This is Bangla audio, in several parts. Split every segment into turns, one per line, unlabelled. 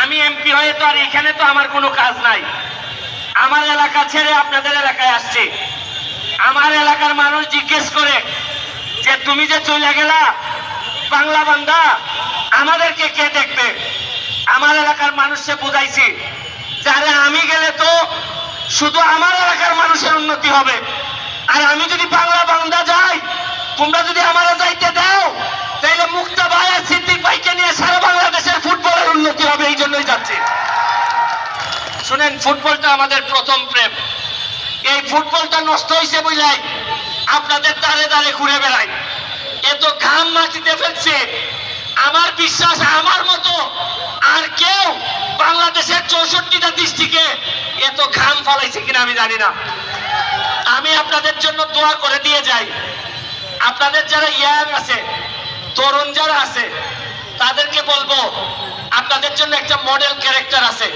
আমি এমপি হয়ে তো আর এখানে তো আমার কোনো কাজ নাই। আমার এলাকা ছেড়ে আপনাদের এলাকায় আসছি। আমার এলাকার মানুষ জিজ্ঞেস করে যে তুমি যে চলে গেলা বাংলা বান্দা, আমাদেরকে কে দেখবে? আমার এলাকার মানুষকে বুঝাইছি যারে আমি গেলে তো শুধু আমার এলাকার মানুষের উন্নতি হবে, আর আমি যদি বাংলা বান্দা যাই, তোমরা যদি আমারা যাইতে দাও, তাহলে মুক্তা ভাই আর সিদ্দিক ভাইকে নিয়ে সারা বাংলাদেশের ফুটবলের উন্নতি হবে। এই জন্যই যাচ্ছি। শুনেন, ফুটবলটা আমাদের প্রথম প্রেম। এই ফুটবলটা নষ্ট হয়েছে বুঝলাই আপনাদের দাঁড়ে দাঁড়ে ঘুরে বেড়াই, এত ঘাম মাটিতে ফেলছে। আমার বিশ্বাস আমার মতো আর কেউ বাংলাদেশের 64টা ডিস্ট্রিক্টে এত ঘাম ফলাইছে কিনা আমি জানি না। আমি আপনাদের জন্য দোয়া করে দিয়ে যাই। আপনাদের যারা ইয়াং আছে, তরুণ যারা আছে, তাদেরকে বলবো আপনাদের জন্য একটা মডেল ক্যারেক্টার আছে।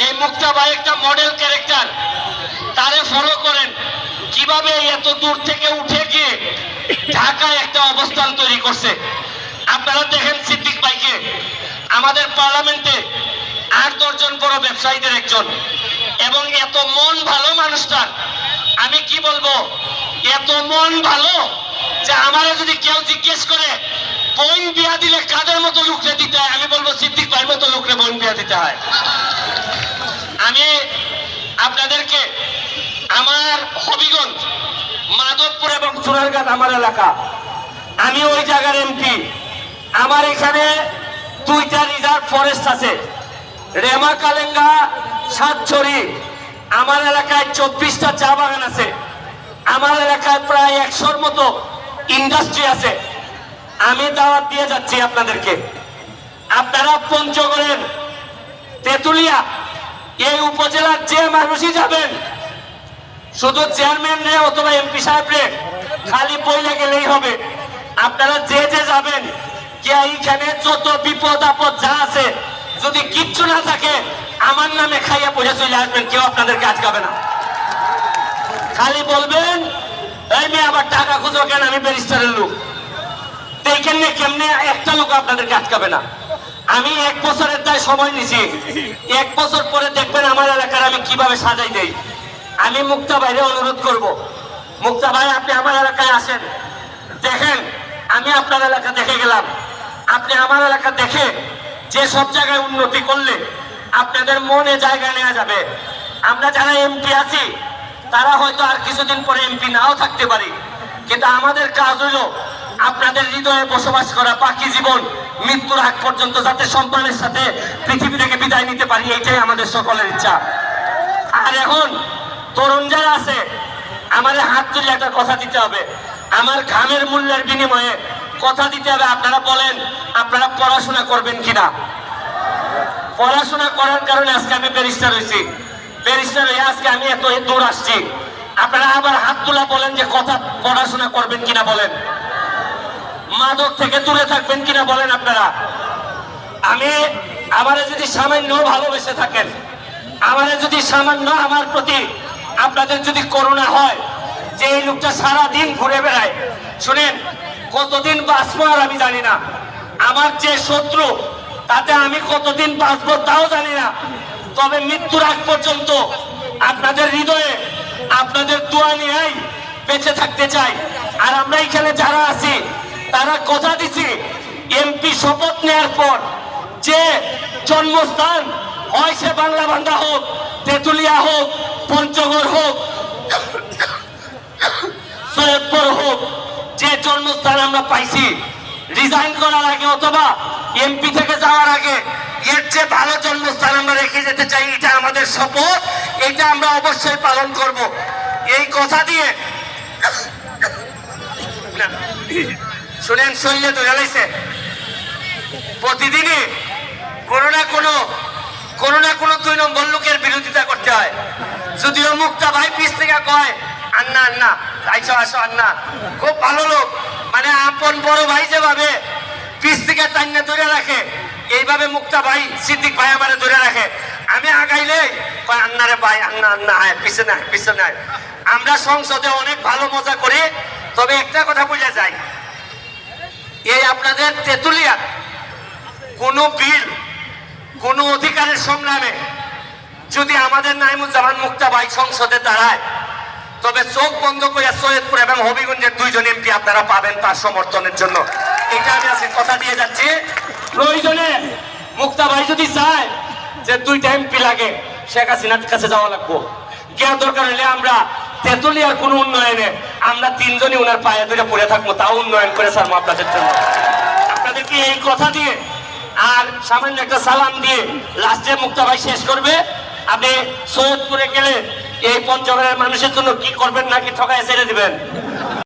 এই মুক্তা ভাই একটা মডেল ক্যারেক্টার, তারে ফলো করেন। কিভাবে এত দূর থেকে উঠে গিয়ে ঢাকায় একটা অবস্থান তৈরি করছে। আপনারা দেখেন সিদ্দিক ভাইকে, আমাদের পার্লামেন্টে 8-10 জন বড় ব্যবসায়ীদের একজন, এবং এত মন ভালো মানুষটার। আমি কি বলবো, এত মন ভালো যে আমারে যদি কেউ জিজ্ঞেস করে বোন বিয়া দিলে কাদের মতো লোকরে দিতে হয়, আমি বলবো সিদ্দিক ভাইয়ের মতো লোকরে বোন বিয়া দিতে হয়। আমি আপনাদেরকে আমার হবিগঞ্জ, মাধবপুর এবং চুনারঘাট আমার এলাকা, আমি ওই জায়গার এমপি। আমার এখানে 2টা রিজার্ভ ফরেস্ট আছে, রেমা কালেঙ্গা, সাতছড়ি। আমার এলাকায় 24টা চা বাগান আছে। আমার এলাকায় প্রায় 100-র মতো ইন্ডাস্ট্রি আছে। আমি দাওয়াত দিয়ে যাচ্ছি আপনাদেরকে, আপনারা পঞ্চগড়ের তেতুলিয়া এই উপজেলার যে মানুষই যাবেন, শুধু চেয়ারম্যান রে অথবা এমপি সাহেব রে খালি বইলে গেলেই হবে। আপনারা যে যে যাবেন, যে এইখানে যত বিপদ আপদ যা আছে, যদি কিচ্ছু না থাকে আমার নামে খাইয়া পয়সা চলে আসবেন, কেউ আপনাদেরকে আটকাবে না। খালি বলবেন এই মেয়ে আবার টাকা খুঁজো কেন, আমি ব্যারিস্টারের লোক। এইখানে কেমনে একটা লোক আপনাদেরকে আটকাবে না। আমি 1 বছরের দায় সময় নিছি, 1 বছর পরে দেখবেন আমার এলাকার আমি কিভাবে সাজাই দেই। আমি মুক্তা ভাইরে অনুরোধ করব, মুক্তা ভাই আপনি আমার এলাকায় আসেন, দেখেন আমি আপনার এলাকা দেখে গেলাম। আপনি আমার এলাকা দেখে যে সব জায়গায় উন্নতি করলে আপনাদের মনে জায়গা নেওয়া যাবে। আমরা যারা এমপি আছি তারা হয়তো আর কিছুদিন পরে এমপি নাও থাকতে পারি, কিন্তু আমাদের কাজ হইল আপনাদের হৃদয়ে বসবাস করা বাকি জীবন, মৃত্যুর আগ পর্যন্ত যাতে সম্মানের সাথে পৃথিবী থেকে বিদায় নিতে পারি, এইটাই আমাদের সকলের ইচ্ছা। আর এখন তরুণ যারা আছে, আমাদের হাত তুলে একটা কথা দিতে হবে, আমার ঘামের মূল্যের বিনিময়ে কথা দিতে হবে। আপনারা বলেন আপনারা পড়াশোনা করবেন কিনা? পড়াশোনা করার কারণে আজকে আমি ব্যারিস্টার হয়েছি, ব্যারিস্টার হয়ে আজকে আমি এত দূর আসছি। আপনারা আবার হাত তোলা বলেন যে কথা পড়াশোনা করবেন কিনা বলেন, মাদক থেকে দূরে থাকবেন কিনা বলেন আপনারা। আমি আমারে যদি সামান্য ভালোবেসে থাকেন, আমারে যদি সামান্য আমার প্রতি আপনাদের যদি করুণা হয়, যে এই লোকটা সারাদিন ঘুরে বেড়ায়, শুনেন কতদিন বাঁচবো আর আমি জানি না। আমার যে শত্রু, তাতে আমি কতদিন বাঁচবো তাও জানি না। তবে মৃত্যুর আগ পর্যন্ত আপনাদের হৃদয়ে আপনাদের দোয়া নিয়েই বেঁচে থাকতে চাই। আর আমরা এখানে যারা আছি তারা কথা দিছি, এমপি শপথ নেওয়ার পর যে জন্মস্থান হয়, সে বাংলা বান্ধা হোক, তেতুলিয়া হোক, পঞ্চগড় হোক, সৈয়দপুর হোক, যে জন্মস্থান আমরা পাইছি, রিজাইন করার আগে অথবা এমপি থেকে যাওয়ার আগে এর যে ভালো জন্মস্থান আমরা রেখে যেতে চাই, এটা আমাদের শপথ, এটা আমরা অবশ্যই পালন করব। এই কথা দিয়ে শুনেন, শৈলে তো গেলাইছে, প্রতিদিনই কোনো না কোনো 2 নম্বর লোকের বিরোধিতা করতে হয়। যদিও মুক্তা ভাই পিছ থেকে কয় আন্না আন্না আইসো আসো আন্না, খুব ভালো লোক, মানে আপন বড় ভাই যেভাবে পিছ থেকে টাইনা ধরে রাখে, এইভাবে মুক্তা ভাই সিদ্দিক ভাই আমারে ধরে রাখে। আমি আগাইলে কয় আন্নারে ভাই আন্না আন্না আয়, পিছনে আয় পিছনে আয়। আমরা সংসদে অনেক ভালো মজা করি, তবে একটা কথা বোঝা যায়, এই আপনাদের তেতুলিয়া কোনো বিল কোন অধিকারের সংগ্রামে যদি আমাদের নাইমুজ্জামান মুক্তা ভাই সংসদে দাঁড়ায়, তবে চোখ বন্ধ করে সৈয়দপুর এবং হবিগঞ্জের 2 জন এমপি আপনারা পাবেন তার সমর্থনের জন্য। এটা আমি আজকে কথা দিয়ে যাচ্ছি। প্রয়োজনে মুক্তা ভাই যদি চায় যে 2টা এমপি লাগে, শেখ হাসিনার কাছে যাওয়া লাগবো। কেউ দরকার হলে আমরা তেতুলিয়ার কোন উন্নয়নে আমরা 3 জনই ওনার পায়ে ধরে পড়ে থাকবো, তাও উন্নয়ন করে ছাড়বো আপনাদের জন্য। আপনাদেরকে এই কথা দিয়ে আর সামান্য একটা সালাম দিয়ে লাস্টে মুক্তা ভাই শেষ করবে। আপনি সৈয়দপুরে গেলে এই পঞ্চগড়ের মানুষের জন্য কি করবেন নাকি ঠকায় ছেড়ে দিবেন?